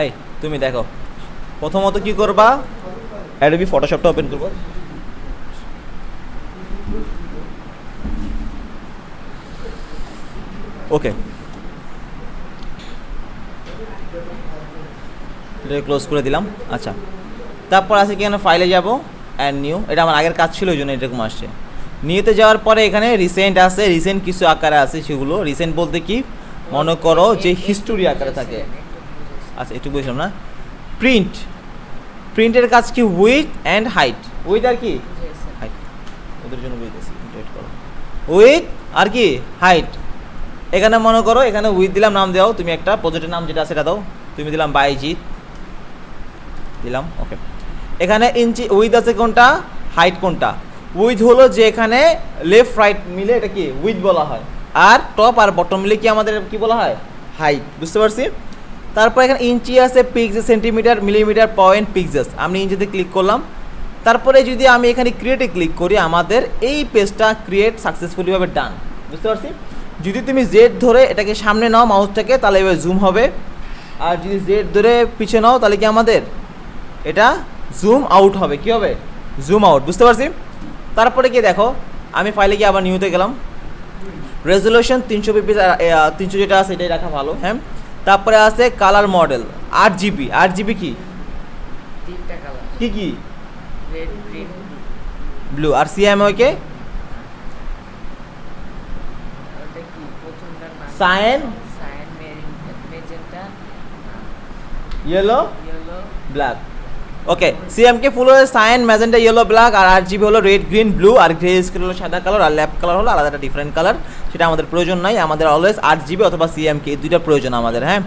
এই তুমি দেখো প্রথমত কি করবা, অ্যাডোবি ফটোশপটা ওপেন করবো। ওকে, এটা ক্লোজ করে দিলাম। আচ্ছা, তারপর আছে কি, এখানে ফাইলে যাব, অ্যান্ড নিউ, এটা আমার আগের কাজ ছিল ওই জন্য এরকম আসছে। নিউতে যাওয়ার পরে এখানে রিসেন্ট আছে, রিসেন্ট কিছু আকারে আছে, সেগুলো রিসেন্ট বলতে কি মনে করো যে হিস্টোরি আকারে থাকে। আচ্ছা, একটু বুঝলাম না। প্রিন্ট, প্রিন্টের কাজ কি উইথ অ্যান্ড হাইট, উইথ আর কি হাইট, ওদের জন্য বুঝতেছি, ওয়েট করো, উইথ আর কি হাইট। এখানে মনে করো এখানে উইথ দিলাম, নাম দাও তুমি একটা, প্রজেক্টের নাম যেটা সেটা দাও, তুমি দিলাম বাইজিৎ দিলাম। ওকে, এখানে ইঞ্চি উইথ আছে কোনটা, হাইট কোনটা। উইথ হলো যে এখানে লেফট রাইট মিলে এটা কি উইথ বলা হয়, আর টপ আর বটম মিলে কি আমাদের কি বলা হয়, হাইট। বুঝতে পারছি। তারপর এখানে ইঞ্চি আছে, pixel, centimetre, millimetre, point, pixels. আমি ইঞ্চিতে ক্লিক করলাম। তারপরে যদি আমি এখানে ক্রিয়েটে ক্লিক করি, আমাদের এই পেজটা ক্রিয়েট সাকসেসফুলিভাবে ডান। বুঝতে পারছি। যদি তুমি জেড ধরে এটাকে সামনে নাও মাউসটাকে, তাহলে এবার জুম হবে, আর যদি জেড ধরে পিছে নাও তাহলে কি আমাদের এটা জুম আউট হবে, কি হবে, জুম আউট। বুঝতে পারছি। তারপরে গিয়ে দেখো, আমি ফাইলে গিয়ে আবার নিউতে গেলাম, রেজলিউশন 300 পিপি, 300 যেটা আছে এটাই রাখা ভালো। হ্যাঁ, তারপরে আছে কালার মডেল 8GB, 8GB কি তিনটা কালার, কি কি রেড, গ্রিন, ব্লু, আর সিএমওয়াই কে ওটা কি প্রথমটার নাম, cyan, cyan, magenta, yellow, yellow, black. Okay, CMK full হলো সায়েন, ম্যাজেন্টা, ইয়েলো, ব্ল্যাক, আর 8GB হলো রেড, গ্রিন, ব্লু, আর গ্রে স্কেল হলো সাদা কালার, আর ল্যাব কালার হলো আলাদা একটা ডিফারেন্ট কালার, সেটা আমাদের প্রয়োজন নাই। আমাদের অলওয়েজ 8GB অথবা সিএমকে, এই দুইটা প্রয়োজন আমাদের। হ্যাঁ,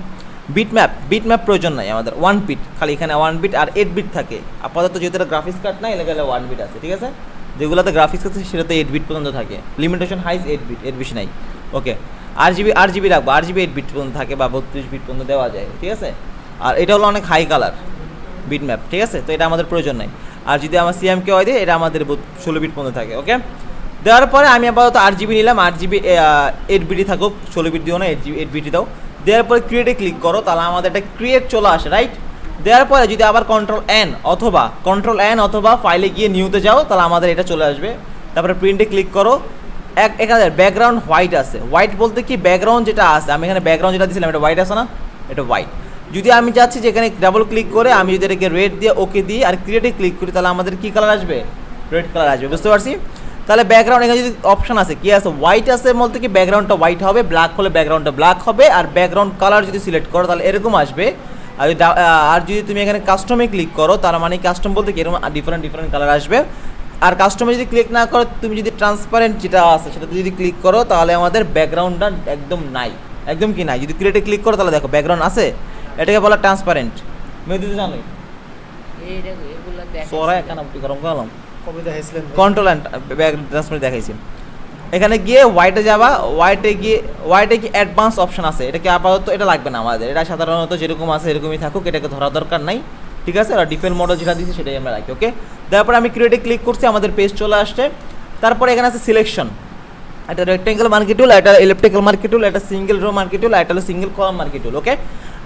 বিট ম্যাপ প্রয়োজন নাই আমাদের, 1 বিট খালি, এখানে 1 বিট আর 8 বিট থাকে আপাতত, যেহেতু এটা গ্রাফিক্স কার্ড না, এলাকায় 1 বিট আছে। ঠিক আছে, যেগুলোতে গ্রাফিক্স আছে সেটাতে 8 বিট পর্যন্ত থাকে, লিমিটেশন হাইস 8 বিট, এর বেশি নাই। ওকে, 8GB রাখবো, 8GB 8 বিট পর্যন্ত থাকে, বা 32 বিট পর্যন্ত দেওয়া যায়। ঠিক আছে, আর এটা হলো অনেক হাই কালার বিট ম্যাপ। ঠিক আছে, তো এটা আমাদের প্রয়োজন নাই। আর যদি আমার সিএমকে হয় দিই, এটা আমাদের 16 বিট পর্যন্ত থাকে। ওকে, দেওয়ার পরে আমি আপাতত 8GB নিলাম, 8GB 8 বিটি থাকুক, 16 বিট দিও না, 8 বিটি দাও। দেওয়ার পরে ক্রিয়েটে ক্লিক করো, তাহলে আমাদের একটা ক্রিয়েট চলে আসে, রাইট। দেওয়ার পরে যদি আবার কন্ট্রোল এন অথবা ফাইলে গিয়ে নিউতে যাও, তাহলে আমাদের এটা চলে আসবে। তারপরে প্রিন্টে ক্লিক করো, এখানে ব্যাকগ্রাউন্ড হোয়াইট আছে। হোয়াইট বলতে কি ব্যাকগ্রাউন্ড যেটা আছে, আমি এখানে ব্যাকগ্রাউন্ড যেটা দিয়েছিলাম এটা হোয়াইট আছে না, এটা হোয়াইট। যদি আমি চাচ্ছি যে এখানে ডাবল ক্লিক করে আমি যদি এটাকে রেড দিয়ে ওকে দিই আর ক্রিয়েটে ক্লিক করি, তাহলে আমাদের কী কালার আসবে, রেড কালার আসবে। বুঝতে পারছি। তাহলে ব্যাকগ্রাউন্ড এখানে যদি অপশন আছে, কি আছে, হোয়াইট আছে বলতে কি ব্যাকগ্রাউন্ডটা হোয়াইট হবে, ব্ল্যাক হলে ব্যাকগ্রাউন্ডটা ব্ল্যাক হবে, আর ব্যাকগ্রাউন্ড কালার যদি সিলেক্ট করো তাহলে এরকম আসবে। আর যদি তুমি এখানে কাস্টমে ক্লিক করো, তার মানে কাস্টম বলতে কি এরকম ডিফারেন্ট কালার আসবে। আর কাস্টমে যদি ক্লিক না করো, তুমি যদি ট্রান্সপারেন্ট যেটা আছে সেটাতে যদি ক্লিক করো, তাহলে আমাদের ব্যাকগ্রাউন্ডটা একদম নাই, একদম কি নাই। যদি ক্রিয়েটে ক্লিক করো তাহলে দেখো ব্যাকগ্রাউন্ড আছে, এটাকে বলা ট্রান্সপারেন্ট। মেয়েদের জানোই এইটা এগুলা দেখা সোরা এখানে গরম করলাম, কবে দেখাইছিলেন? কন্ট্রোল অ্যান্ড ট্রান্সপারেন্ট দেখাইছি। এখানে গিয়ে হোয়াইটে যাবা, হোয়াইটে কি অ্যাডভান্স অপশন আছে, এটাকে আপাতত এটা লাগবে না আমাদের, এটা সাধারণত যেরকম আছে এরকমই থাকুক, এটাকে ধরা দরকার নাই। ঠিক আছে, আর ডিফল্ট মডেল যেটা দিয়েছি সেটাই আমরা রাখি। ওকে, তারপরে আমি ক্রিয়েটে ক্লিক করছি, আমাদের পেজ চলে আসছে। তারপরে এখানে আছে সিলেকশন, এটা রেক্টেঙ্গেল মার্কি টুল, এটা ইলেকট্রিক্যাল মার্কি টুল, এটা সিঙ্গেল রো মার্কি টুল, এটা হলো সিঙ্গেল কলাম মার্কি টুল। ওকে,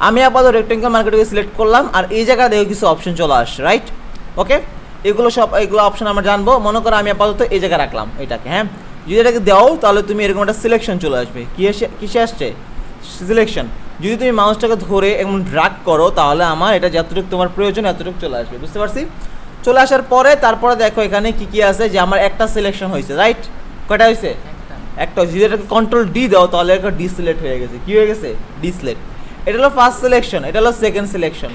আমি আপাতত রেক্টেঙ্গেল মার্কি টুলকে সিলেক্ট করলাম, আর এই জায়গায় দেখো কিছু অপশন চলে আসছে, রাইট। ওকে, এগুলো অপশন আমরা জানবো। মনে করো আমি আপাতত এই জায়গায় রাখলাম এটাকে। হ্যাঁ, যদি এটাকে দাও তাহলে তুমি এরকম একটা সিলেকশন চলে আসবে। কিসে আসছে, সিলেকশন। যদি তুমি মাউসটাকে ধরে এমন ড্রাগ করো, তাহলে আমার এটা যতটুকু তোমার প্রয়োজন এতটুকু চলে আসবে। বুঝতে পারছি। চলে আসার পরে তারপরে দেখো এখানে কি আছে, যে আমার একটা সিলেকশন হয়েছে, রাইট। কয়টা হয়েছে, একটা। যদি এটাকে কন্ট্রোল ডি দাও তাহলে একটা ডিসিলেক্ট হয়ে গেছে। কি হয়ে গেছে, ডিসিলেক্ট। এটা হলো ফার্স্ট সিলেকশন, এটা হলো সেকেন্ড সিলেকশন।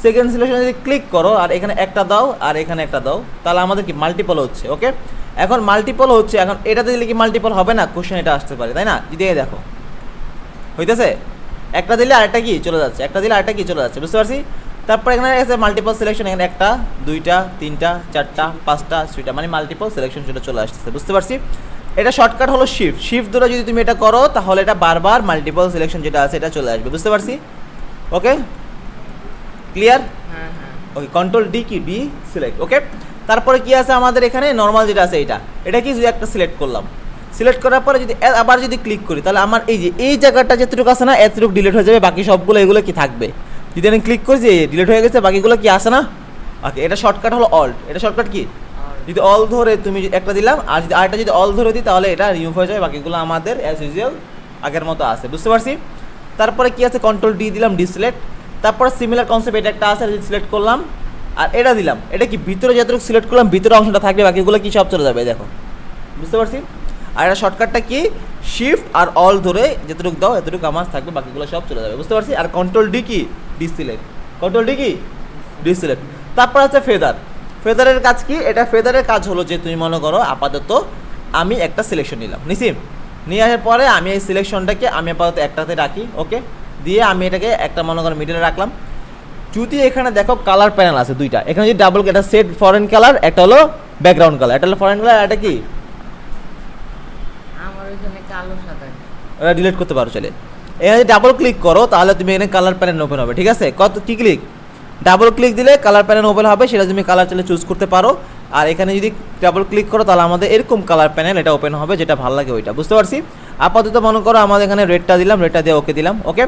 সেকেন্ড সিলেকশন যদি ক্লিক করো আর এখানে একটা দাও আর এখানে একটা দাও, তাহলে আমাদের কি মাল্টিপল হচ্ছে। ওকে, এখন মাল্টিপল হচ্ছে, এখন এটাতে দিলে কি মাল্টিপল হবে না, কোশ্চেন এটা আসতে পারে, তাই না। যদি দেখো হইতেছে, একটা দিলে আরেকটা কি চলে যাচ্ছে, একটা দিলে আরেকটা কি চলে যাচ্ছে। বুঝতে পারছি। তারপর এখানে আছে মাল্টিপল সিলেকশন, এখানে একটা, দুইটা, তিনটা, চারটা, পাঁচটা, ছয়টা, মানে মাল্টিপল সিলেকশন সেটা চলে আসতেছে। বুঝতে পারছি। এটা শর্টকাট হলো শিফট ধরে যদি তুমি এটা করো, তাহলে এটা বারবার মাল্টিপল সিলেকশন যেটা আছে এটা চলে আসবে। বুঝতে পারছি। ওকে, ক্লিয়ার। হ্যাঁ হ্যাঁ, ওকে, কন্ট্রোল ডি কি ডি সিলেক্ট। ওকে, তারপরে কি আছে আমাদের এখানে নর্মাল যেটা আছে এটা কি যদি একটা সিলেক্ট করলাম, সিলেক্ট করার পরে যদি আবার যদি ক্লিক করি, তাহলে আমার এই যে এই জায়গাটা যেটুকু আছে না, এতটুকু ডিলিট হয়ে যাবে, বাকি সবগুলো এগুলো কি থাকবে। যদি আমি ক্লিক করছি ডিলিট হয়ে গেছে, বাকিগুলো কি আসে না? ওকে, এটা শর্টকাট হলো অল্ট। এটা শর্টকাট কি? যদি অল ধরে তুমি একটা দিলাম, আর যদি আরেকটা যদি অল ধরে দিই তাহলে এটা রিমুভ হয়ে যায়, বাকিগুলো আমাদের অ্যাজ ইউজুয়াল আগের মতো আছে। বুঝতে পারছি? তারপরে কি আছে, কন্ট্রোল ডি দিলাম, ডিসিলেক্ট। তারপরে সিমিলার কনসেপ্ট এটা একটা আছে, সিলেক্ট করলাম আর এটা দিলাম। এটা কি ভিতরে যতটুকু সিলেক্ট করলাম ভিতরে অংশটা থাকবে, বাকিগুলো কি সব চলে যাবে, দেখো। বুঝতে পারছি? আর এটা শর্টকাটটা কি, শিফট আর অল ধরে যতটুকু দাও এতটুকু আমার থাকবে, বাকিগুলো সব চলে যাবে। বুঝতে পারছি? আর কন্ট্রোল ডি কি, ডিসিলেক্ট। কন্ট্রোল ডি কি, ডিসিলেক্ট। তারপর আছে ফেদার। ফেদারের কাজ কি? এটা ফেদারের কাজ হলো যে তুমি মনে করো আপাতত আমি একটা সিলেকশন নিলাম, নিয়ে আসার পরে আমি এই সিলেকশনটাকে আমি আপাতত একটাতে রাখি, ওকে, দিয়ে আমি এটাকে একটা মনে করো মিডলে রাখলাম। যদি এখানে দেখো কালার প্যানেল আছে দুইটা, এখানে যদি ডাবল, এটা সেট ফরেন কালার, একটা হলো ব্যাকগ্রাউন্ড কালার, এটা হলো ফরেন কালার, এটা কি আমার ওইখানে কালো সাদা। এটা ডিলিট করতে পারো চলে। এখানে যদি ডাবল ক্লিক করো তাহলে তুমি এখানে কালার প্যানেল ওপেন হবে, ঠিক আছে? কত কি ক্লিক, ডাবল ক্লিক দিলে কালার প্যানেল ওপেন হবে, সেটা তুমি কালার চাইলে চুজ করতে পারো। আর এখানে যদি ডাবল ক্লিক করো তাহলে আমাদের এরকম কালার প্যানেল এটা ওপেন হবে, যেটা ভালো লাগে ওইটা। বুঝতে পারছি? আপাতত মনে করো আমাদের এখানে রেডটা দিলাম, রেডটা দিয়ে ওকে দিলাম, ওকে।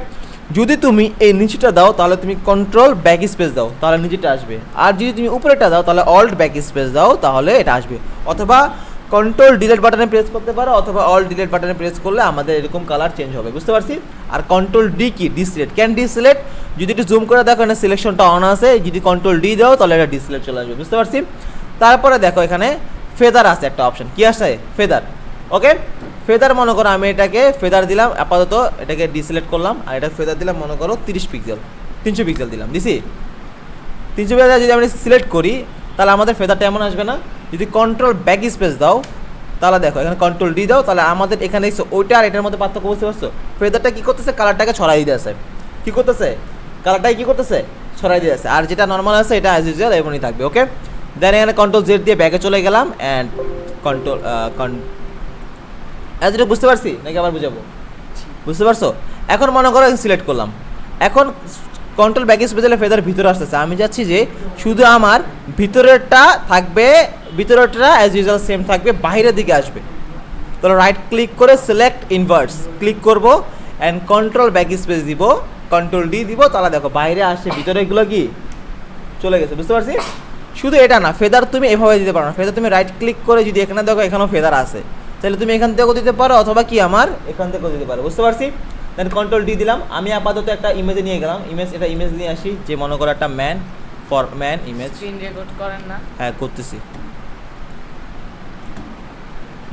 যদি তুমি এই নিচেটা দাও তাহলে তুমি কন্ট্রোল ব্যাক স্পেস দাও, তাহলে নিচেটা আসবে। আর যদি তুমি উপরেটা দাও তাহলে অল্ট ব্যাক স্পেস দাও, তাহলে এটা আসবে। অথবা কন্ট্রোল ডিলিট বাটনে প্রেস করতে পারো, অথবা অল ডিলিট বাটনে প্রেস করলে আমাদের এরকম কালার চেঞ্জ হবে। বুঝতে পারছি? আর কন্ট্রোল ডি কি, ডিসিলেক্ট। ক্যান ডিসিলেক্ট, যদি একটু জুম করে দেখো এখানে সিলেকশনটা অন আছে, যদি কন্ট্রোল ডি দাও তাহলে এটা ডিসিলেক্ট চলে আসবে। বুঝতে পারছি? তারপরে দেখো এখানে ফেদার আছে একটা অপশন, কি আসে, ফেদার, ওকে। ফেদার মনে করো আমি এটাকে ফেদার দিলাম, আপাতত এটাকে ডিসিলেক্ট করলাম, আর এটা ফেদার দিলাম মনে করো 30 পিক্সেল, 300 পিক্সেল দিলাম, দিছি 300 পিক্সেল। যদি আমি সিলেক্ট করি তাহলে আমাদের ফেদারটা এমন আসবে না। যদি কন্ট্রোল ব্যাক স্পেস দাও তাহলে দেখো এখানে কন্ট্রোল ডি দাও, তাহলে আমাদের এখানে দেখছো ওইটা আর এটার মধ্যে পার্থক্য। বুঝতে পারছো? ফেদারটা কী করতেছে, কালারটাকে ছড়াই দিয়ে আছে, কী করতেছে, কালারটাকে কী করতেছে, ছড়াই দিয়ে আছে। আর যেটা নর্মাল আছে এটা অ্যাজ ইউজুয়াল এমনই থাকবে, ওকে। দেন এখানে কন্ট্রোল জেড দিয়ে ব্যাকে চলে গেলাম, অ্যান্ড কন্ট্রোল এতটা বুঝতে পারছি নাকি আবার বুঝাবো? বুঝতে পারছো? এখন মনে করো সিলেক্ট করলাম, এখন কন্ট্রোল ব্যাক স্পেশালে ফেদার ভিতরে আসতেছে। আমি যাচ্ছি যে শুধু আমার ভিতরেরটা থাকবে, ভিতরেরটা অ্যাজ ইউজুয়াল সেম থাকবে, বাইরের দিকে আসবে। তাহলে রাইট ক্লিক করে সিলেক্ট ইনভার্স ক্লিক করব, অ্যান্ড কন্ট্রোল ব্যাক স্পেস দিব, কন্ট্রোল ডি দিব, তাহলে দেখো বাইরে আসছে, ভিতরে এগুলো কি চলে গেছে। বুঝতে পারছি? শুধু এটা না, ফেদার তুমি এভাবে দিতে পারো না। ফেদার তুমি রাইট ক্লিক করে যদি এখানে দেখো এখানেও ফেদার আছে, তাহলে তুমি এখান থেকেও দিতে পারো, অথবা কি আমার এখান থেকেও দিতে পারো। বুঝতে পারছি? দেন কন্ট্রোল ডি দিলাম। আমি আপাতত একটা ইমেজে নিয়ে গেলাম, এটা ইমেজ নিয়ে আসি, যে মনে করো একটা ম্যান ইমেজ। স্ক্রিন রেকর্ড করেন না? হ্যাঁ করতেছি।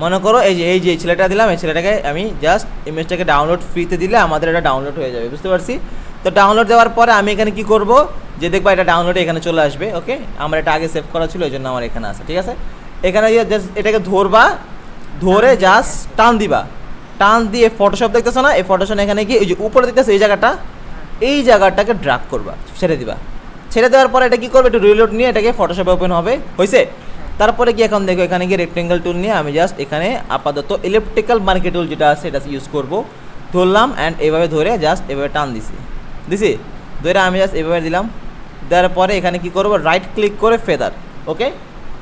মনে করো এই যে ছেলেটা দিলাম, এই ছেলেটাকে আমি জাস্ট ইমেজটাকে ডাউনলোড ফ্রিতে দিলে আমাদের এটা ডাউনলোড হয়ে যাবে। বুঝতে পারছি? তো ডাউনলোড দেওয়ার পরে আমি এখানে কি করব, যে দেখবা এটা ডাউনলোডে এখানে চলে আসবে, ওকে। আমার এটা আগে সেভ করা ছিল, এই জন্য আমার এখানে আছে, ঠিক আছে। এখানে জাস্ট এটাকে ধরে জাস্ট টান দিবা, টান দিয়ে ফটোশপ দেখতেছো না, এই ফটোশপ এখানে গিয়ে এই যে উপরে দেখতেছো এই জায়গাটাকে ড্র্যাগ করবা, ছেড়ে দিবা। ছেড়ে দেওয়ার পরে এটা কি করবে, একটু রিলোড নিয়ে এটাকে ফটোশপে ওপেন হবে, হয়েছে। তারপরে কি এখন দেখো এখানে গিয়ে রেক্টেঙ্গেল টুল নিয়ে আমি জাস্ট এখানে আপাতত ইলেকট্রিক্যাল মার্কেট টুল যেটা আছে এটা ইউজ করব, ধরলাম, অ্যান্ড এইভাবে ধরে জাস্ট এভাবে টান দিছি ধরে আমি জাস্ট এভাবে দিলাম। দেওয়ার পরে এখানে কি করবো, রাইট ক্লিক করে ফেদার, ওকে।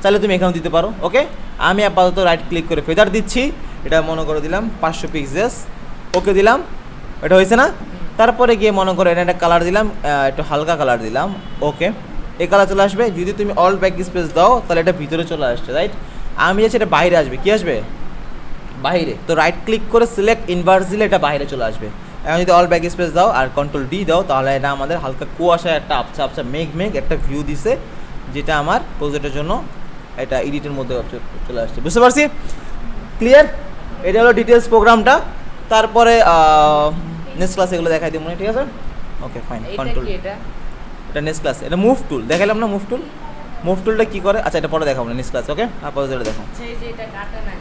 তাহলে তুমি এখানেও দিতে পারো, ওকে। আমি আপাতত রাইট ক্লিক করে ফেদার দিচ্ছি, এটা মনে করে দিলাম 500 পিক্সেলস, ওকে দিলাম, এটা হয়েছে না। তারপরে গিয়ে মনে করো এটা একটা কালার দিলাম, একটু হালকা কালার দিলাম, ওকে। এই কালার চলে আসবে। যদি তুমি অল ব্যাক স্পেস দাও তাহলে এটা ভিতরে চলে আসছে, রাইট। আমি যাচ্ছি এটা বাইরে আসবে, কি আসবে, বাইরে। তো রাইট ক্লিক করে সিলেক্ট ইনভার্স দিলে এটা বাইরে চলে আসবে। এখন যদি অল ব্যাক স্পেস দাও আর কন্ট্রোল ডি দাও তাহলে এটা আমাদের হালকা কুয়াশায় একটা আবছা মেঘ একটা ভিউ দিছে, যেটা আমার প্রজেক্টের জন্য এটা এডিটের মধ্যে চলে আসছে। বুঝতে পারছি? ক্লিয়ার? এটা হলো ডিটেলস প্রোগ্রামটা। তারপরে নেক্সট ক্লাসে এগুলো দেখাই দিব, ঠিক আছে? Okay fine. কন্ট্রোল, এটা নেক্সট ক্লাসে, এটা মুভ টুল দেখালাম না, মুভ টুলটা কী করে, আচ্ছা এটা পরে দেখাবো না নেক্সট ক্লাসে, ওকে। আপাতত এটা দেখো। সেই যে এটা কাটে না